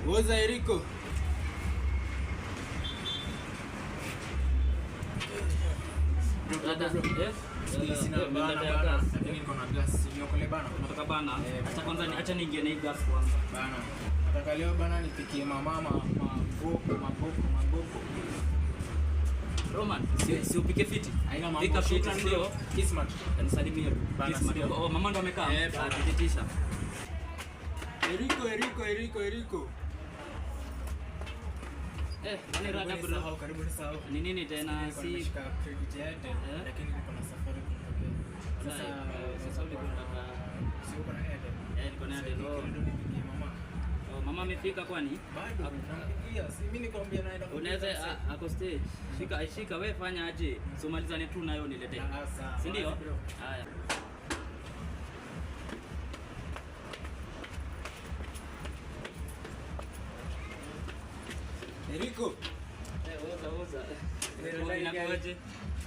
Woza Eriko. Sina bana. Lakini niko na gas. Niokole bana. Nataka bana. Acha niingie na hii gas kwanza. Bana. Nataka leo bana nipikie maboko. Roman, si upike fiti. Haina mambo. Pika fiti ndio. Kismat. Kanisalimia tu. Kismat. Oh, mama ndo amekaa. Atikitisha. Eriko. Nani rada bro? Karibu nisahau. Ni nini tena si Nimeshika credit yake lakini niko na safari kutokea. Sasa ulikuwa unataka si uko na Eden. niko na Eden. Nipigie mama. Mama amefika kwani? Bado nampigia. Si mimi nikwambia naenda. Unaweza ako stage. Shika wewe fanya aje? So malizane tu nayo niletee. Si ndio? Haya. Eriko. Oza. Inakuaje?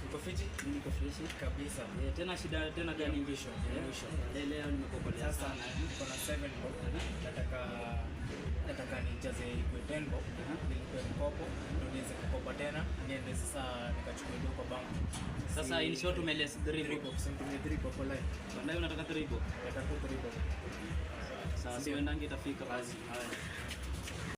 Uko fiti? Niko fresh Kabisa. Tena shida tena gani mwisho? Leo nimekokolea Sasa niko na 7 bob. Nataka nijaze kwa 10 bob. Nilikuwa mkopo, ndio niweze kukopa tena. Niende sasa nikachukue kwa bank. Sasa in short umeles 3 bob. Something 3 bob online. Ndio unataka 3 bob. Nataka 3 bob. Sasa siwendangi itafika basi. Haya.